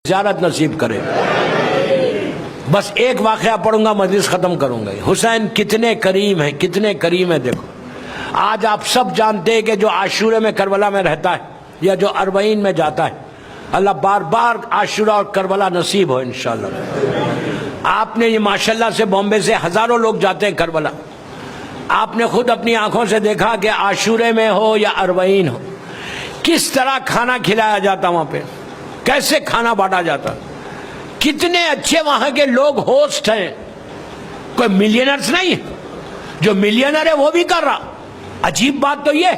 زیارت نصیب کرے۔ بس ایک واقعہ پڑھوں گا، مجلس ختم کروں گا۔ حسین کتنے کریم ہیں، کتنے کریم ہیں۔ دیکھو آج آپ سب جانتے ہیں کہ جو عاشورہ میں کربلا میں رہتا ہے یا جو اربعین میں جاتا ہے، اللہ بار بار عاشورہ اور کربلا نصیب ہو انشاءاللہ۔ آپ نے یہ ماشاءاللہ سے بامبے سے ہزاروں لوگ جاتے ہیں کربلا، آپ نے خود اپنی آنکھوں سے دیکھا کہ عاشورہ میں ہو یا اربعین ہو، کس طرح کھانا کھلایا جاتا وہاں پہ، کیسے کھانا بانٹا جاتا، کتنے اچھے وہاں کے لوگ ہوسٹ ہیں۔ کوئی ملینرز نہیں ہے، جو ملینر ہے وہ بھی کر رہا۔ عجیب بات تو یہ،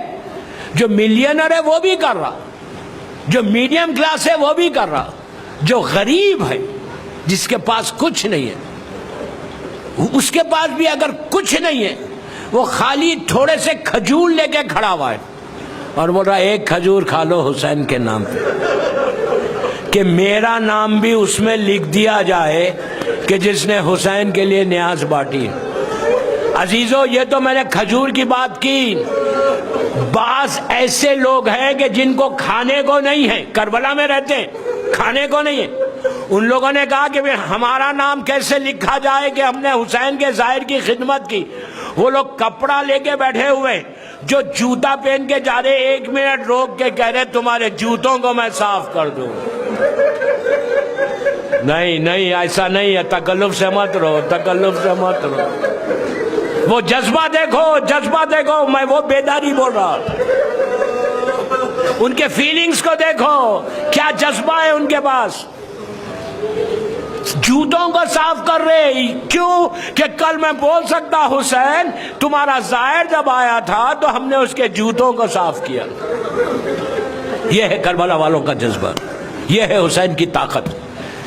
جو ملینر ہے وہ بھی کر رہا، جو میڈیم کلاس ہے وہ بھی کر رہا، جو غریب ہے جس کے پاس کچھ نہیں ہے، اس کے پاس بھی اگر کچھ نہیں ہے، وہ خالی تھوڑے سے کھجور لے کے کھڑا ہوا ہے اور بول رہا ایک کھجور کھا لو حسین کے نام پہ، کہ میرا نام بھی اس میں لکھ دیا جائے کہ جس نے حسین کے لیے نیاز بانٹی۔ عزیزو یہ تو میں نے کھجور کی بات کی، بعض ایسے لوگ ہیں کہ جن کو کھانے کو نہیں ہے، کربلا میں رہتے ہیں، کھانے کو نہیں ہے۔ ان لوگوں نے کہا کہ ہمارا نام کیسے لکھا جائے کہ ہم نے حسین کے ظاہر کی خدمت کی۔ وہ لوگ کپڑا لے کے بیٹھے ہوئے، جو جوتا پہن کے جا رہے، ایک منٹ روک کے کہہ رہے تمہارے جوتوں کو میں صاف کر دوں۔ نہیں نہیں ایسا نہیں ہے، تکلف سے مت رہو، تکلف سے مت رہو۔ وہ جذبہ دیکھو، جذبہ دیکھو، میں وہ بیداری بول رہا، ان کے فیلنگز کو دیکھو، کیا جذبہ ہے ان کے پاس۔ جوتوں کو صاف کر رہے، کیوں کہ کل میں بول سکتا حسین تمہارا ظاہر جب آیا تھا تو ہم نے اس کے جوتوں کو صاف کیا۔ یہ ہے کربلا والوں کا جذبہ، یہ ہے حسین کی طاقت،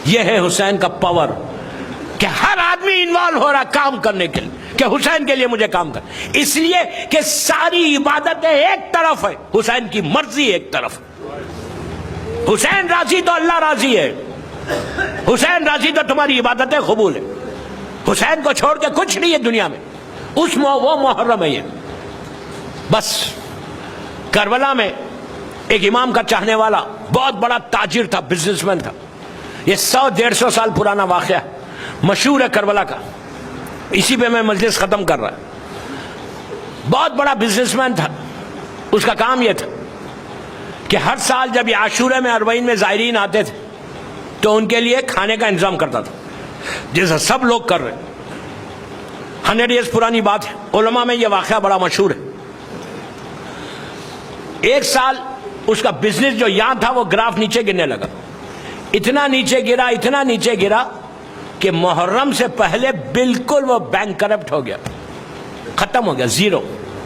یہ ہے حسین کا پاور، کہ ہر آدمی انوالو ہو رہا کام کرنے کے لیے، کہ حسین کے لیے مجھے کام کر، اس لیے کہ ساری عبادتیں ایک طرف ہے، حسین کی مرضی ایک طرف۔ حسین راضی تو اللہ راضی ہے، حسین راضی تو تمہاری عبادتیں قبول ہے۔ حسین کو چھوڑ کے کچھ نہیں ہے دنیا میں، وہ محرم ہے۔ یہ بس کربلا میں ایک امام کا چاہنے والا بہت بڑا تاجر تھا، بزنس مین تھا۔ یہ 100-150 سال پرانا واقعہ ہے، مشہور ہے کربلا کا، اسی پہ میں مجلس ختم کر رہا ہوں۔ بہت بڑا بزنس مین تھا، اس کا کام یہ تھا کہ ہر سال جب یہ عاشورہ میں اربعین میں زائرین آتے تھے تو ان کے لیے کھانے کا انتظام کرتا تھا، جیسا سب لوگ کر رہے۔ 100 ایئرز پرانی بات ہے، علماء میں یہ واقعہ بڑا مشہور ہے۔ ایک سال اس کا بزنس جو یہاں تھا وہ گراف نیچے گرنے لگا، اتنا نیچے گرا، اتنا نیچے گرا کہ محرم سے پہلے بالکل وہ بینک کرپٹ ہو گیا، ختم ہو گیا، زیرو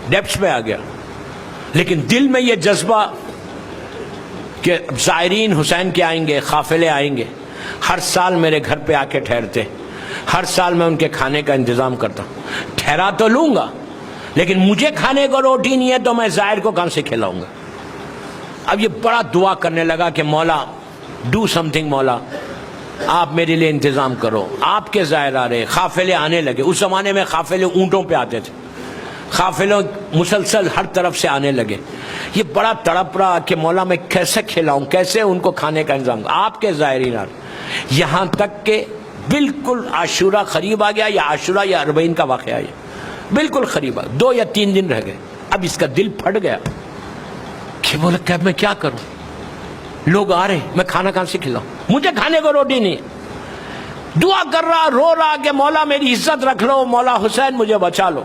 ڈیپس پہ آ گیا۔ لیکن دل میں یہ جذبہ کہ زائرین حسین کے آئیں گے، قافلے آئیں گے، ہر سال میرے گھر پہ آ کے ٹھہرتے، ہر سال میں ان کے کھانے کا انتظام کرتا ہوں، ٹھہرا تو لوں گا لیکن مجھے کھانے کو روٹی نہیں ہے تو میں زائر کو کہاں سے کھلاؤں گا۔ اب یہ بڑا دعا کرنے لگا کہ مولا ڈو سم تھنگ، مولا آپ میرے لیے انتظام کرو۔ آپ کے زائر آ رہے، قافلے آنے لگے، اس زمانے میں قافلے اونٹوں پہ آتے تھے، قافلوں مسلسل ہر طرف سے آنے لگے۔ یہ بڑا تڑپ رہا کہ مولا میں کیسے کھلاؤں، کیسے ان کو کھانے کا انتظام، آپ کے زائرین آ رہے۔ یہاں تک کہ بالکل عاشورہ قریب آ گیا، یا عاشورہ یا اربعین کا واقعہ ہے، بالکل قریب آ گیا، 2 یا 3 دن رہ گئے۔ اب اس کا دل پھٹ گیا کہ بولے کہ میں کیا کروں، لوگ آ رہے، میں کھانا کہاں سے کھلاؤں، مجھے کھانے کو روٹی نہیں ہے۔ دعا کر رہا، رو رہا کہ مولا میری عزت رکھ لو، مولا حسین مجھے بچا لو۔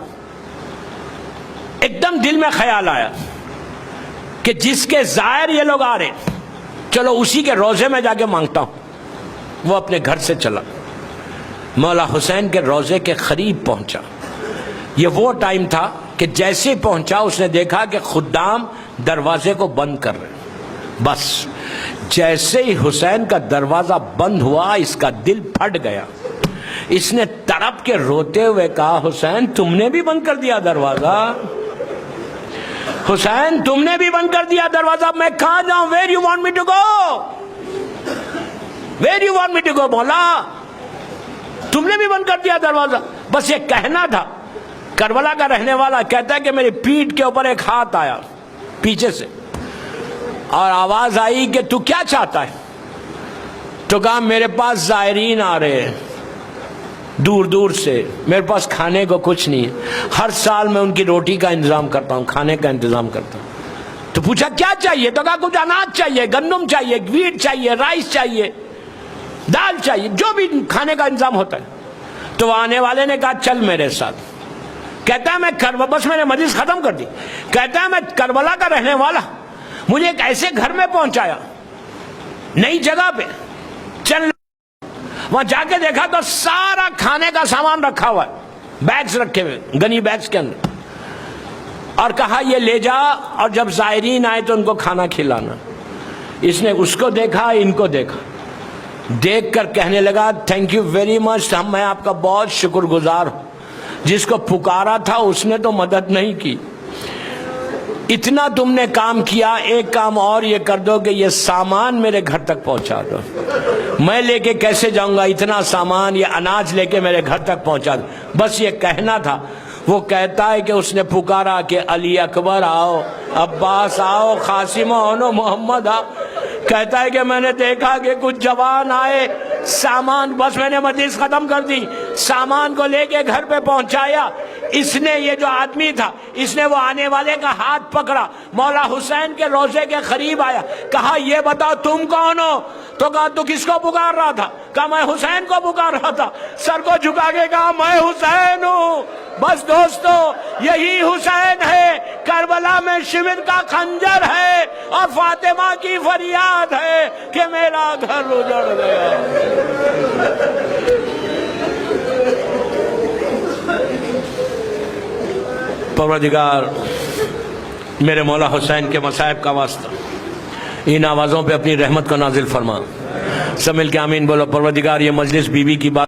ایک دم دل میں خیال آیا کہ جس کے زائر یہ لوگ آ رہے، چلو اسی کے روزے میں جا کے مانگتا ہوں۔ وہ اپنے گھر سے چلا، مولا حسین کے روزے کے قریب پہنچا۔ یہ وہ ٹائم تھا کہ جیسے ہی پہنچا اس نے دیکھا کہ خدام دروازے کو بند کر رہے۔ بس جیسے ہی حسین کا دروازہ بند ہوا اس کا دل پھٹ گیا، اس نے تڑپ کے روتے ہوئے کہا حسین تم نے بھی بند کر دیا دروازہ، حسین تم نے بھی بند کر دیا دروازہ، میں کہاں جاؤں، where you want me to go, where you want me to go مولا، تم نے بھی بند کر دیا دروازہ۔ بس یہ کہنا تھا۔ کربلا کا رہنے والا کہتا ہے کہ میری پیٹھ کے اوپر ایک ہاتھ آیا پیچھے سے اور آواز آئی کہ تو کیا چاہتا ہے۔ تو کہا میرے پاس زائرین آ رہے ہیں دور دور سے، میرے پاس کھانے کو کچھ نہیں ہے، ہر سال میں ان کی روٹی کا انتظام کرتا ہوں، کھانے کا انتظام کرتا ہوں۔ تو پوچھا کیا چاہیے؟ تو کہا کچھ اناج چاہیے، گندم چاہیے، ویٹ چاہیے، رائس چاہیے، دال چاہیے، جو بھی کھانے کا انتظام ہوتا ہے۔ تو آنے والے نے کہا چل میرے ساتھ۔ کہتا ہے میں بس میں نے مجلس ختم کر دی، کہتا ہے میں کربلا کا رہنے والا، مجھے ایک ایسے گھر میں پہنچایا نئی جگہ پہ، چل وہاں جا کے دیکھا تو سارا کھانے کا سامان رکھا ہوا ہے، بیگز رکھے ہوئے گنی بیگز کے اندر، اور کہا یہ لے جا اور جب زائرین آئے تو ان کو کھانا کھلانا۔ اس نے اس کو دیکھا، ان کو دیکھا، دیکھ کر کہنے لگا تھینک یو ویری مچ، میں آپ کا بہت شکر گزار ہوں، جس کو پکارا تھا اس نے تو مدد نہیں کی، اتنا تم نے کام کیا، ایک کام اور یہ کر دو کہ یہ سامان میرے گھر تک پہنچا دو۔ میں لے کے کیسے جاؤں گا اتنا سامان، یہ اناج لے کے میرے گھر تک پہنچا دو، بس یہ کہنا تھا۔ وہ کہتا ہے کہ اس نے پکارا کہ علی اکبر آؤ، عباس آؤ، قاسم و محمد آؤ۔ کہتا ہے کہ میں نے دیکھا کہ کچھ جوان آئے، سامان، بس میں نے مجلس ختم کر دی، سامان کو لے کے گھر پہ پہنچایا۔ اس نے، یہ جو آدمی تھا، اس نے وہ آنے والے کا ہاتھ پکڑا، مولا حسین کے روضے کے قریب آیا، کہا یہ بتاؤ تم کون ہو؟ تو کہا تو کس کو پکار رہا تھا؟ کہا میں حسین کو پکار رہا تھا۔ سر کو جھکا کے کہا میں حسین ہوں۔ بس دوستو یہی حسین ہے، کربلا میں شمر کا خنجر ہے اور فاطمہ کی فریاد ہے کہ میرا گھر اجڑ گیا۔ پروردگار میرے مولا حسین کے مصائب کا واسطہ ان آوازوں پہ اپنی رحمت کو نازل فرما۔ سب مل کے آمین بولو۔ پروردگار یہ مجلس بی بی کی بات